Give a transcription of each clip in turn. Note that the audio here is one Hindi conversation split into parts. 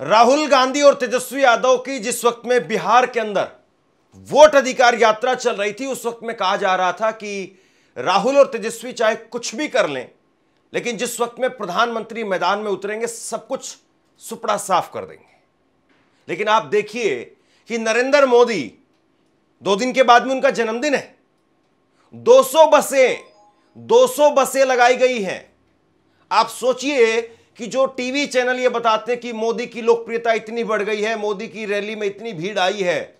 राहुल गांधी और तेजस्वी यादव की जिस वक्त में बिहार के अंदर वोट अधिकार यात्रा चल रही थी, उस वक्त में कहा जा रहा था कि राहुल और तेजस्वी चाहे कुछ भी कर लें, लेकिन जिस वक्त में प्रधानमंत्री मैदान में उतरेंगे सब कुछ सुपड़ा साफ कर देंगे। लेकिन आप देखिए कि नरेंद्र मोदी, 2 दिन के बाद में उनका जन्मदिन है, 200 बसें लगाई गई हैं। आप सोचिए कि जो टीवी चैनल ये बताते हैं कि मोदी की लोकप्रियता इतनी बढ़ गई है, मोदी की रैली में इतनी भीड़ आई है,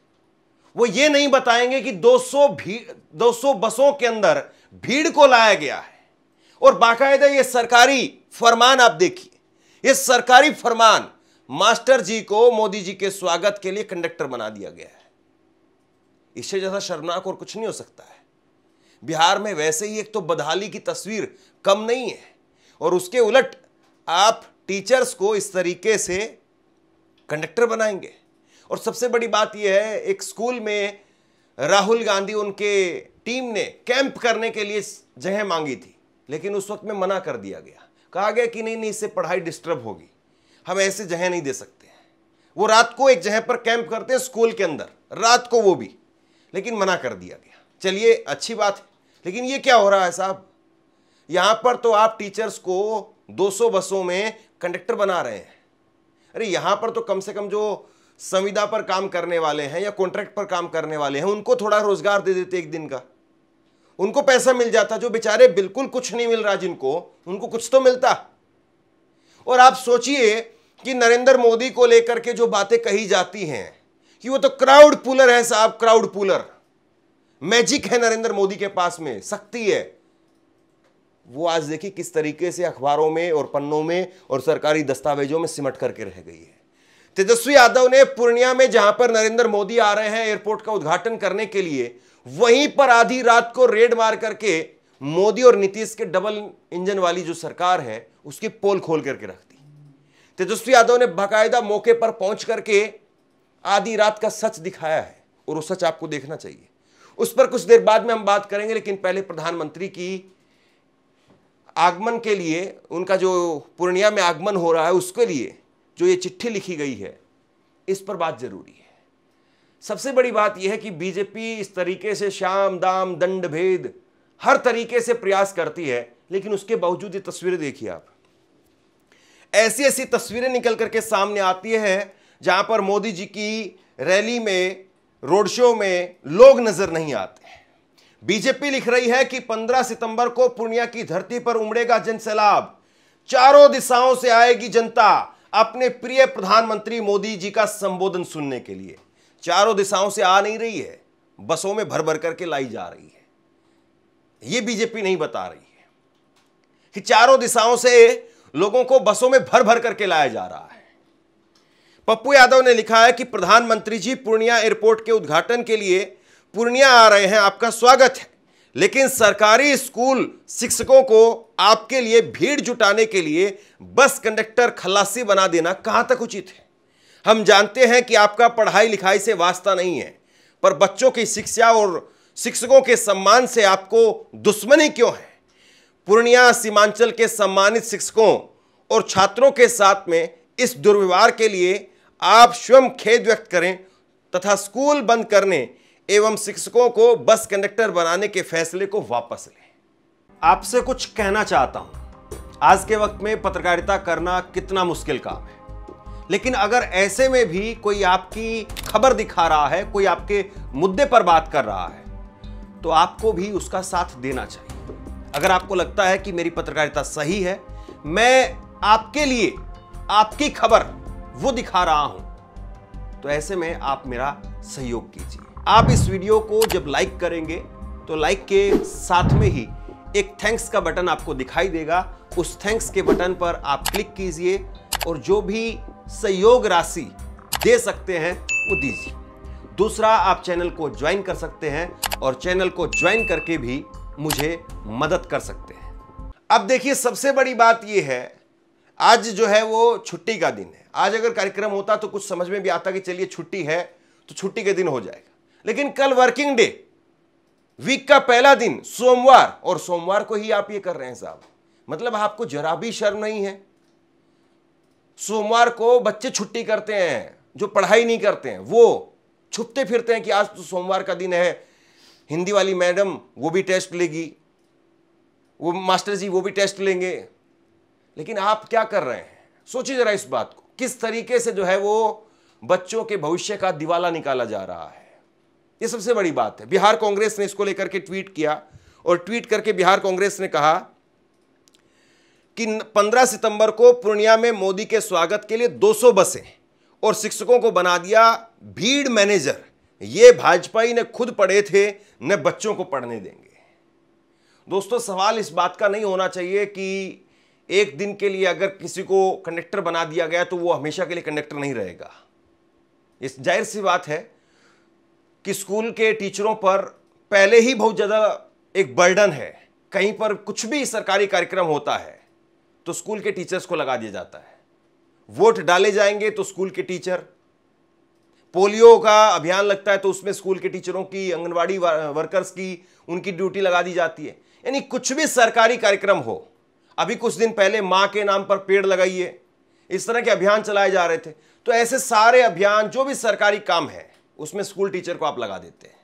वो ये नहीं बताएंगे कि 200 बसों के अंदर भीड़ को लाया गया है। और बाकायदा ये सरकारी फरमान आप देखिए, ये सरकारी फरमान मास्टर जी को मोदी जी के स्वागत के लिए कंडक्टर बना दिया गया है। इससे ज्यादा शर्मनाक और कुछ नहीं हो सकता है। बिहार में वैसे ही एक तो बदहाली की तस्वीर कम नहीं है, और उसके उलट आप टीचर्स को इस तरीके से कंडक्टर बनाएंगे। और सबसे बड़ी बात यह है, एक स्कूल में राहुल गांधी, उनके टीम ने कैंप करने के लिए जगह मांगी थी, लेकिन उस वक्त में मना कर दिया गया। कहा गया कि नहीं, इससे पढ़ाई डिस्टर्ब होगी, हम ऐसे जगह नहीं दे सकते हैं। वो रात को एक जगह पर कैंप करते हैं स्कूल के अंदर, रात को वो भी, लेकिन मना कर दिया गया। चलिए अच्छी बात है, लेकिन ये क्या हो रहा है साहब? यहां पर तो आप टीचर्स को 200 बसों में कंडक्टर बना रहे हैं। अरे यहां पर तो कम से कम जो संविदा पर काम करने वाले हैं या कॉन्ट्रैक्ट पर काम करने वाले हैं, उनको थोड़ा रोजगार दे देते एक दिन का, उनको पैसा मिल जाता। जो बेचारे बिल्कुल कुछ नहीं मिल रहा जिनको, उनको कुछ तो मिलता। और आप सोचिए कि नरेंद्र मोदी को लेकर के जो बातें कही जाती हैं कि वो तो क्राउड पुलर है साहब, क्राउड पुलर, मैजिक है नरेंद्र मोदी के पास में, शक्ति है। वो आज देखिए किस तरीके से अखबारों में और पन्नों में और सरकारी दस्तावेजों में सिमट करके रह गई है। तेजस्वी यादव ने पूर्णिया में, जहां पर नरेंद्र मोदी आ रहे हैं एयरपोर्ट का उद्घाटन करने के लिए, वहीं पर आधी रात को रेड मार करके मोदी और नीतीश के डबल इंजन वाली जो सरकार है उसकी पोल खोल करके रख दी। तेजस्वी यादव ने बाकायदा मौके पर पहुंच करके आधी रात का सच दिखाया है, और वो सच आपको देखना चाहिए। उस पर कुछ देर बाद में हम बात करेंगे, लेकिन पहले प्रधानमंत्री की आगमन के लिए, उनका जो पूर्णिया में आगमन हो रहा है उसके लिए जो ये चिट्ठी लिखी गई है, इस पर बात जरूरी है। सबसे बड़ी बात यह है कि बीजेपी इस तरीके से शाम दाम दंड भेद हर तरीके से प्रयास करती है, लेकिन उसके बावजूद ये तस्वीरें देखिए आप, ऐसी ऐसी तस्वीरें निकल करके सामने आती है जहां पर मोदी जी की रैली में, रोड शो में लोग नजर नहीं आते। बीजेपी लिख रही है कि 15 सितंबर को पूर्णिया की धरती पर उमड़ेगा जनसैलाब, चारों दिशाओं से आएगी जनता अपने प्रिय प्रधानमंत्री मोदी जी का संबोधन सुनने के लिए। चारों दिशाओं से आ नहीं रही है, बसों में भर भर करके लाई जा रही है। यह बीजेपी नहीं बता रही है कि चारों दिशाओं से लोगों को बसों में भर भर करके लाया जा रहा है। पप्पू यादव ने लिखा है कि प्रधानमंत्री जी पूर्णिया एयरपोर्ट के उद्घाटन के लिए पूर्णिया आ रहे हैं, आपका स्वागत है, लेकिन सरकारी स्कूल शिक्षकों को आपके लिए भीड़ जुटाने के लिए बस कंडक्टर खलासी बना देना कहां तक उचित है? हम जानते हैं कि आपका पढ़ाई लिखाई से वास्ता नहीं है, पर बच्चों की शिक्षा और शिक्षकों के सम्मान से आपको दुश्मनी क्यों है? पूर्णिया सीमांचल के सम्मानित शिक्षकों और छात्रों के साथ में इस दुर्व्यवहार के लिए आप स्वयं खेद व्यक्त करें तथा स्कूल बंद करने एवं शिक्षकों को बस कंडक्टर बनाने के फैसले को वापस लें। आपसे कुछ कहना चाहता हूं, आज के वक्त में पत्रकारिता करना कितना मुश्किल काम है, लेकिन अगर ऐसे में भी कोई आपकी खबर दिखा रहा है, कोई आपके मुद्दे पर बात कर रहा है, तो आपको भी उसका साथ देना चाहिए। अगर आपको लगता है कि मेरी पत्रकारिता सही है, मैं आपके लिए आपकी खबर वो दिखा रहा हूं, तो ऐसे में आप मेरा सहयोग कीजिए। आप इस वीडियो को जब लाइक करेंगे तो लाइक के साथ में ही एक थैंक्स का बटन आपको दिखाई देगा, उस थैंक्स के बटन पर आप क्लिक कीजिए और जो भी सहयोग राशि दे सकते हैं वो दीजिए। दूसरा, आप चैनल को ज्वाइन कर सकते हैं और चैनल को ज्वाइन करके भी मुझे मदद कर सकते हैं। अब देखिए, सबसे बड़ी बात यह है, आज जो है वो छुट्टी का दिन है। आज अगर कार्यक्रम होता तो कुछ समझ में भी आता कि चलिए छुट्टी है तो छुट्टी के दिन हो जाएगा, लेकिन कल वर्किंग डे, वीक का पहला दिन सोमवार, और सोमवार को ही आप ये कर रहे हैं साहब। मतलब आपको जरा भी शर्म नहीं है? सोमवार को बच्चे छुट्टी करते हैं, जो पढ़ाई नहीं करते हैं वो छुपते फिरते हैं कि आज तो सोमवार का दिन है, हिंदी वाली मैडम वो भी टेस्ट लेगी, वो मास्टर जी वो भी टेस्ट लेंगे। लेकिन आप क्या कर रहे हैं, सोचिए जरा इस बात को, किस तरीके से जो है वो बच्चों के भविष्य का दिवाला निकाला जा रहा है। ये सबसे बड़ी बात है। बिहार कांग्रेस ने इसको लेकर के ट्वीट किया और ट्वीट करके बिहार कांग्रेस ने कहा कि 15 सितंबर को पूर्णिया में मोदी के स्वागत के लिए 200 बसें और शिक्षकों को बना दिया भीड़ मैनेजर। ये भाजपाई ने खुद पढ़े थे, न बच्चों को पढ़ने देंगे। दोस्तों, सवाल इस बात का नहीं होना चाहिए कि एक दिन के लिए अगर किसी को कंडक्टर बना दिया गया तो वो हमेशा के लिए कंडक्टर नहीं रहेगा। इस जाहिर सी बात है कि स्कूल के टीचरों पर पहले ही बहुत ज़्यादा एक बर्डन है। कहीं पर कुछ भी सरकारी कार्यक्रम होता है तो स्कूल के टीचर्स को लगा दिया जाता है। वोट डाले जाएंगे तो स्कूल के टीचर, पोलियो का अभियान लगता है तो उसमें स्कूल के टीचरों की, आंगनवाड़ी वर्कर्स की, उनकी ड्यूटी लगा दी जाती है। यानी कुछ भी सरकारी कार्यक्रम हो, अभी कुछ दिन पहले मां के नाम पर पेड़ लगाइए, इस तरह के अभियान चलाए जा रहे थे। तो ऐसे सारे अभियान, जो भी सरकारी काम है, उसमें स्कूल टीचर को आप लगा देते हैं।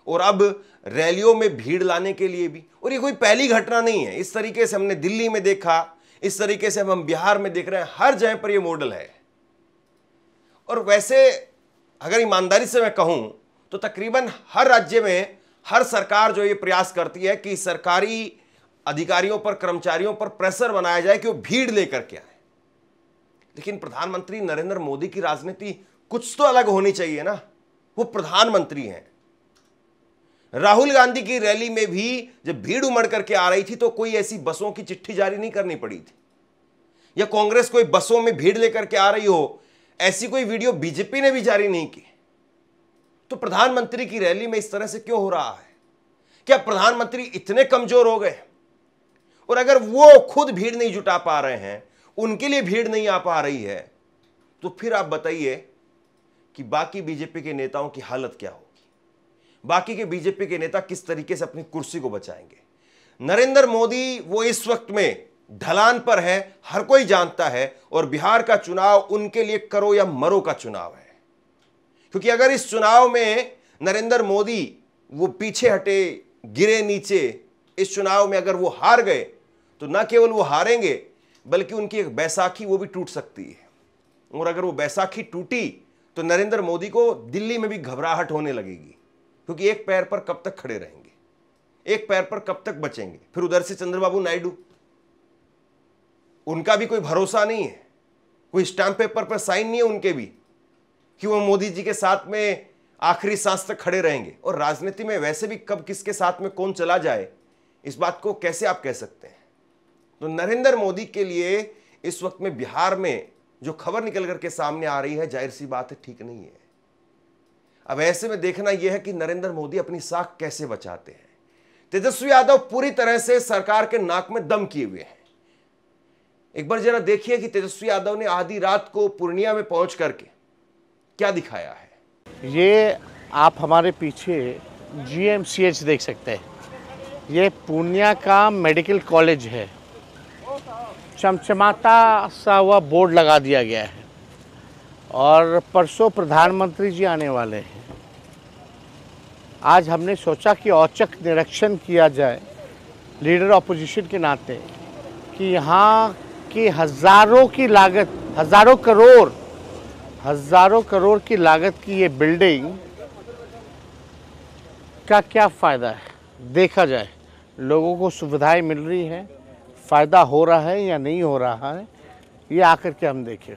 और अब रैलियों में भीड़ लाने के लिए भी, और ये कोई पहली घटना नहीं है। इस तरीके से हमने दिल्ली में देखा, इस तरीके से हम बिहार में देख रहे हैं, हर जगह पर ये मॉडल है। और वैसे अगर ईमानदारी से मैं कहूं तो तकरीबन हर राज्य में हर सरकार जो ये प्रयास करती है कि सरकारी अधिकारियों पर, कर्मचारियों पर प्रेशर बनाया जाए कि वो भीड़ लेकर के आए। लेकिन प्रधानमंत्री नरेंद्र मोदी की राजनीति कुछ तो अलग होनी चाहिए ना। वो प्रधानमंत्री हैं। राहुल गांधी की रैली में भी जब भीड़ उमड़ करके आ रही थी तो कोई ऐसी बसों की चिट्ठी जारी नहीं करनी पड़ी थी, या कांग्रेस कोई बसों में भीड़ लेकर के आ रही हो, ऐसी कोई वीडियो बीजेपी ने भी जारी नहीं की। तो प्रधानमंत्री की रैली में इस तरह से क्यों हो रहा है? क्या प्रधानमंत्री इतने कमजोर हो गए? और अगर वो खुद भीड़ नहीं जुटा पा रहे हैं, उनके लिए भीड़ नहीं आ पा रही है, तो फिर आप बताइए कि बाकी बीजेपी के नेताओं की हालत क्या होगी? बाकी के बीजेपी के नेता किस तरीके से अपनी कुर्सी को बचाएंगे? नरेंद्र मोदी वो इस वक्त में ढलान पर है, हर कोई जानता है, और बिहार का चुनाव उनके लिए करो या मरो का चुनाव है। क्योंकि अगर इस चुनाव में नरेंद्र मोदी वो पीछे हटे, गिरे नीचे, इस चुनाव में अगर वो हार गए तो न केवल वो हारेंगे बल्कि उनकी एक बैसाखी वो भी टूट सकती है। और अगर वो बैसाखी टूटी तो नरेंद्र मोदी को दिल्ली में भी घबराहट होने लगेगी, क्योंकि एक पैर पर कब तक खड़े रहेंगे, एक पैर पर कब तक बचेंगे? फिर उधर से चंद्रबाबू नायडू, उनका भी कोई भरोसा नहीं है, कोई स्टैंप पेपर पर साइन नहीं है उनके भी कि वो मोदी जी के साथ में आखिरी सांस तक खड़े रहेंगे। और राजनीति में वैसे भी कब किसके साथ में कौन चला जाए, इस बात को कैसे आप कह सकते हैं? तो नरेंद्र मोदी के लिए इस वक्त में बिहार में जो खबर निकल करके सामने आ रही है, जाहिर सी बात है ठीक नहीं है। अब ऐसे में देखना यह है कि नरेंद्र मोदी अपनी साख कैसे बचाते हैं। तेजस्वी यादव पूरी तरह से सरकार के नाक में दम किए हुए हैं। एक बार जरा देखिए कि तेजस्वी यादव ने आधी रात को पूर्णिया में पहुंच करके क्या दिखाया है। ये आप हमारे पीछे GMCH देख सकते हैं। ये पूर्णिया का मेडिकल कॉलेज है। चमचमाता सा हुआ बोर्ड लगा दिया गया है और परसों प्रधानमंत्री जी आने वाले हैं। आज हमने सोचा कि औचक निरीक्षण किया जाए लीडर ऑपोजिशन के नाते कि यहाँ की हज़ारों करोड़ की लागत की ये बिल्डिंग का क्या फ़ायदा है, देखा जाए। लोगों को सुविधाएं मिल रही हैं, फ़ायदा हो रहा है या नहीं हो रहा है, ये आकर के हम देखें।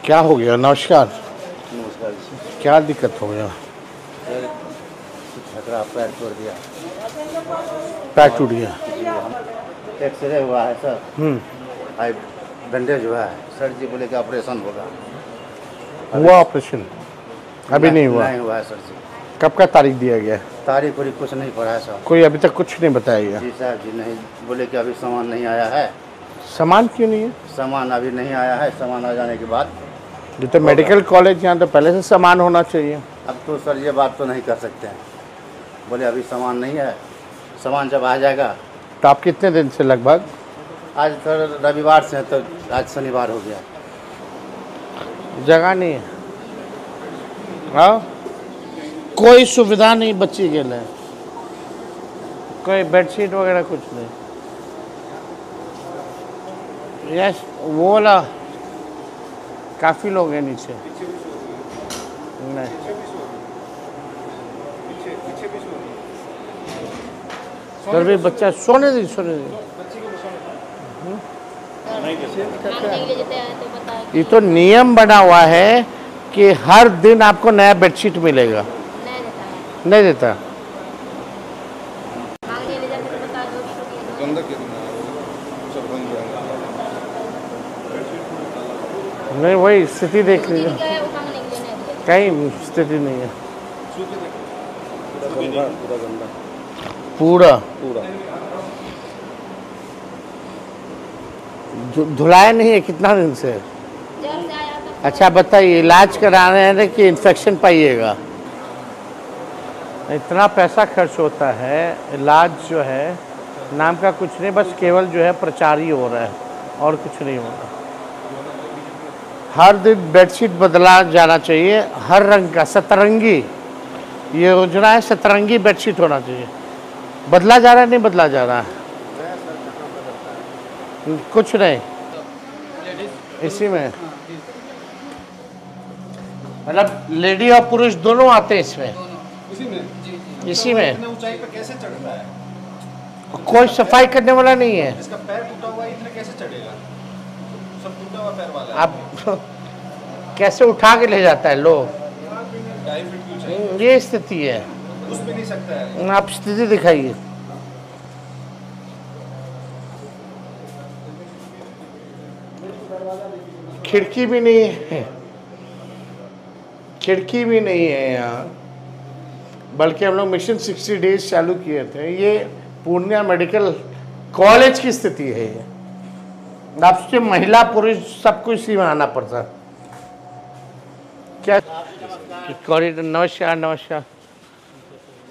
क्या हो गया? नमस्कार। नमस्कार जी। क्या दिक्कत हो गया? सर खतरा पैर तोड़ दिया। पैर टूट गया? एक्सरे हुआ है सर। हाई बैंडेज हुआ है। सर जी बोले कि ऑपरेशन होगा। हुआ ऑपरेशन? अभी नहीं हुआ? नहीं हुआ है सर जी। कब का तारीख दिया गया है? तारीख पूरी कुछ नहीं पड़ा है सर। कोई अभी तक कुछ नहीं बताया गया? जी साहब जी नहीं, बोले कि अभी सामान नहीं आया है। सामान क्यों नहीं है? सामान अभी नहीं आया है, सामान आ जाने के बाद ये तो मेडिकल कॉलेज, यहाँ तो पहले से सामान होना चाहिए। अब तो सर ये बात तो नहीं कर सकते हैं, बोले अभी सामान नहीं है, सामान जब आ जाएगा। तो आप कितने दिन से लगभग? आज सर रविवार से है, तो आज शनिवार हो गया। जगह नहीं है, हाँ, कोई सुविधा नहीं बच्ची के लिए, कोई बेडशीट वगैरह कुछ नहीं। यस, वो वाला काफ़ी लोग हैं नीचे। नहीं, फिर भी बच्चा सोने दी। ये तो नियम बना हुआ है कि हर दिन आपको नया बेडशीट मिलेगा। नहीं देता। नहीं, वही स्थिति देख लीजिए, कहीं स्थिति नहीं है। पूरा धुलाया नहीं है कितना दिन से? अच्छा बताइए, इलाज कराने हैं कि इन्फेक्शन पाइएगा? इतना पैसा खर्च होता है, इलाज जो है नाम का कुछ नहीं, बस केवल जो है प्रचार ही हो रहा है और कुछ नहीं हो रहा। हर दिन बेडशीट बदला जाना चाहिए, हर रंग का, सतरंगी ये योजना है, सतरंगी बेडशीट होना चाहिए। बदला जा रहा है, नहीं बदला जा रहा है? कुछ नहीं, इसी में मतलब लेडी और पुरुष दोनों आते हैं इसमें, इसी में। ऊंचाई पे कैसे चढ़ता है? कोई सफाई करने वाला नहीं है। इसका पैर टूटा हुआ है, इतने कैसे चढ़ेगा? सब टूटा हुआ पैर वाला है। आप कैसे उठा के ले जाता है लोग? 2.5 फीट की ऊंचाई, ये स्थिति है। उस पे नहीं सकता है। आप स्थिति दिखाइए। खिड़की भी नहीं है, खिड़की भी नहीं है यहाँ, बल्कि हम लोग मिशन 60 डेज चालू किए थे। ये पूर्णिया मेडिकल कॉलेज की स्थिति है। ये आपसे महिला पुरुष सबको इसी में आना पड़ता। क्या कॉरिडोर? नमस्कार नमस्कार।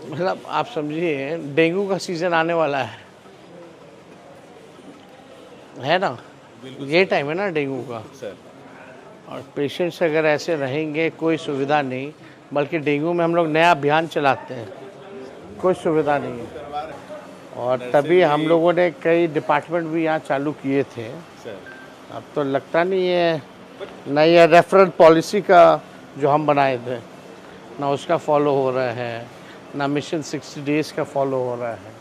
मतलब आप समझिए, डेंगू का सीजन आने वाला है ना? ये टाइम है ना डेंगू का सर। और पेशेंट्स अगर ऐसे रहेंगे, कोई सुविधा नहीं, बल्कि डेंगू में हम लोग नया अभियान चलाते हैं, कोई सुविधा नहीं है। और तभी हम लोगों ने कई डिपार्टमेंट भी यहाँ चालू किए थे। अब तो लगता नहीं है, ना ये रेफरल पॉलिसी का जो हम बनाए थे, ना उसका फॉलो हो रहा है, ना मिशन 60 डेज का फॉलो हो रहा है।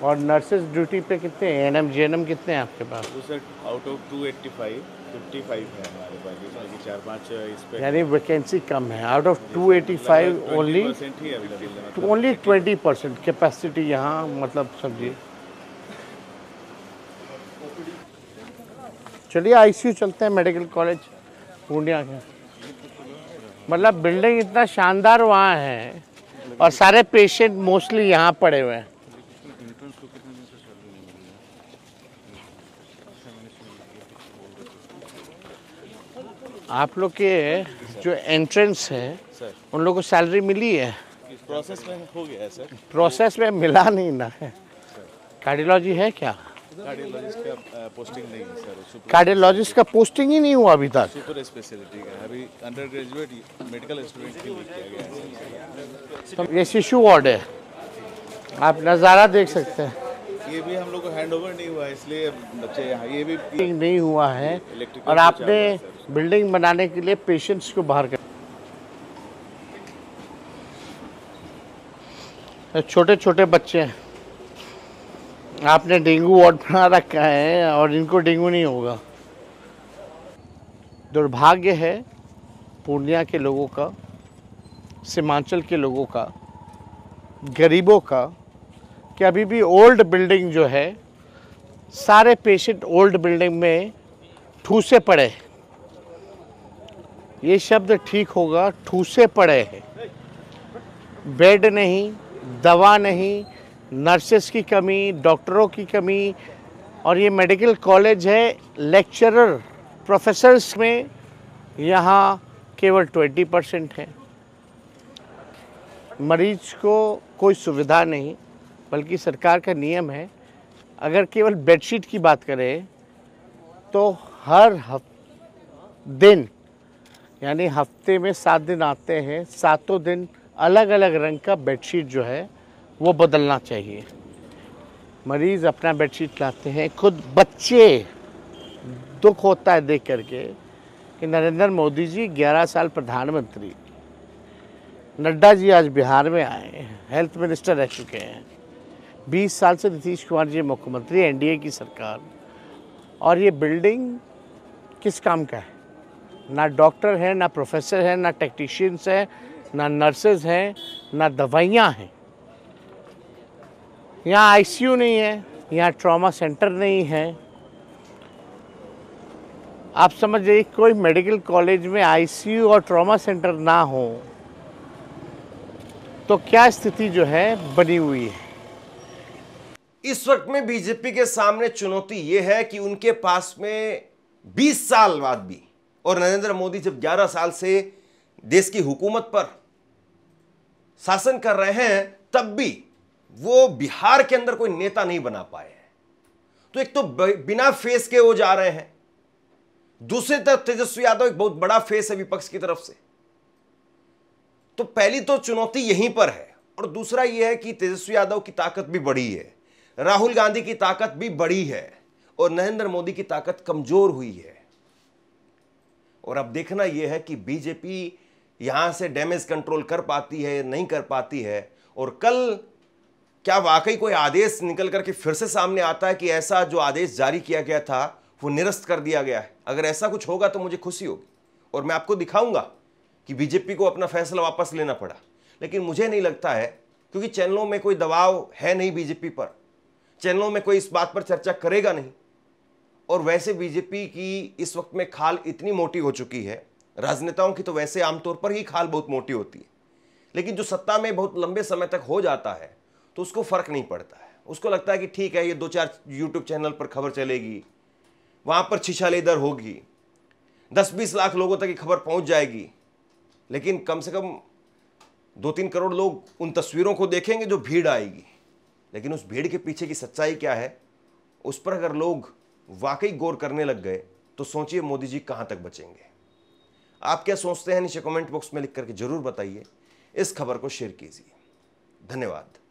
और नर्सेज ड्यूटी पे कितने हैं? एनएम जीएनएम कितने हैं आपके पास? तो सर आउट ऑफ 285 55 है हमारे पास, जिसमें कि 4-5 इस पे, यानी वैकेंसी कम है। आउट ऑफ 285 ओनली 20% कैपेसिटी यहाँ, मतलब समझिए। चलिए आईसीयू चलते हैं मेडिकल कॉलेज पूर्णिया के। मतलब बिल्डिंग इतना शानदार वहाँ है और सारे पेशेंट मोस्टली यहाँ पड़े हुए हैं। आप लोग के जो एंट्रेंस है उन लोगों को सैलरी मिली है? प्रोसेस में हो गया है सर। प्रोसेस में मिला नहीं ना है। कार्डियोलॉजी है क्या? कार्डियोलॉजिस्ट का पोस्टिंग नहीं है सर। कार्डियोलॉजिस्ट का पोस्टिंग ही नहीं हुआ अभी तक। सुपर स्पेशलिटी का अभी अंडर ग्रेजुएट मेडिकल स्टूडेंट के लिए किया गया है। ये शिशु वार्ड है, आप नज़ारा देख सकते हैं। ये भी हम लोग को हैंड ओवर नहीं हुआ है, इसलिए बच्चे यहाँ ये भी नहीं हुआ है। इलेक्ट्रिकल और आपने बिल्डिंग बनाने के लिए पेशेंट्स को बाहर कर, छोटे छोटे बच्चे हैं, आपने डेंगू वार्ड बना रखा है और इनको डेंगू नहीं होगा। दुर्भाग्य है पूर्णिया के लोगों का, सीमांचल के लोगों का, गरीबों का, कि अभी भी ओल्ड बिल्डिंग जो है, सारे पेशेंट ओल्ड बिल्डिंग में ठूसे पड़े। ये शब्द ठीक होगा, ठूसे पड़े हैं। बेड नहीं, दवा नहीं, नर्सेस की कमी, डॉक्टरों की कमी। और ये मेडिकल कॉलेज है, लेक्चरर प्रोफेसर्स में यहाँ केवल 20% है। मरीज को कोई सुविधा नहीं, बल्कि सरकार का नियम है, अगर केवल बेडशीट की बात करें तो हर दिन यानी हफ्ते में 7 दिन आते हैं, 7 दिन अलग अलग रंग का बेडशीट जो है वो बदलना चाहिए। मरीज़ अपना बेडशीट लाते हैं, खुद बच्चे, दुख होता है देख करके कि नरेंद्र मोदी जी 11 साल प्रधानमंत्री, नड्डा जी आज बिहार में आए, हेल्थ मिनिस्टर रह चुके हैं, 20 साल से नीतीश कुमार जी मुख्यमंत्री, एनडीए की सरकार, और ये बिल्डिंग किस काम का है? ना डॉक्टर है, ना प्रोफेसर है, ना टेक्नीशियंस है, ना नर्सेज हैं, ना दवाइयाँ हैं। यहाँ आईसीयू नहीं है, यहाँ ट्रॉमा सेंटर नहीं है। आप समझ जाइए, कोई मेडिकल कॉलेज में आईसीयू और ट्रॉमा सेंटर ना हो तो क्या स्थिति जो है बनी हुई है। इस वक्त में बीजेपी के सामने चुनौती यह है कि उनके पास में 20 साल बाद भी, और नरेंद्र मोदी जब 11 साल से देश की हुकूमत पर शासन कर रहे हैं, तब भी वो बिहार के अंदर कोई नेता नहीं बना पाए हैं। तो एक तो बिना फेस के वो जा रहे हैं, दूसरी तरफ तेजस्वी यादव एक बहुत बड़ा फेस है विपक्ष की तरफ से। तो पहली तो चुनौती यहीं पर है, और दूसरा यह है कि तेजस्वी यादव की ताकत भी बढ़ी है, राहुल गांधी की ताकत भी बढ़ी है, और नरेंद्र मोदी की ताकत कमजोर हुई है। और अब देखना यह है कि बीजेपी यहां से डैमेज कंट्रोल कर पाती है, नहीं कर पाती है, और कल क्या वाकई कोई आदेश निकल करके फिर से सामने आता है कि ऐसा जो आदेश जारी किया गया था वो निरस्त कर दिया गया है। अगर ऐसा कुछ होगा तो मुझे खुशी होगी, और मैं आपको दिखाऊंगा कि बीजेपी को अपना फैसला वापस लेना पड़ा। लेकिन मुझे नहीं लगता है, क्योंकि चैनलों में कोई दबाव है नहीं बीजेपी पर, चैनलों में कोई इस बात पर चर्चा करेगा नहीं, और वैसे बीजेपी की इस वक्त में खाल इतनी मोटी हो चुकी है, राजनेताओं की तो वैसे आमतौर पर ही खाल बहुत मोटी होती है, लेकिन जो सत्ता में बहुत लंबे समय तक हो जाता है तो उसको फर्क नहीं पड़ता है। उसको लगता है कि ठीक है, ये 2-4 यूट्यूब चैनल पर खबर चलेगी, वहां पर छिछालेदर होगी, 10-20 लाख लोगों तक ये खबर पहुंच जाएगी, लेकिन कम से कम 2-3 करोड़ लोग उन तस्वीरों को देखेंगे जो भीड़ आएगी। लेकिन उस भीड़ के पीछे की सच्चाई क्या है, उस पर अगर लोग वाकई गौर करने लग गए तो सोचिए मोदी जी कहां तक बचेंगे। आप क्या सोचते हैं नीचे कमेंट बॉक्स में लिख करके जरूर बताइए। इस खबर को शेयर कीजिए। धन्यवाद।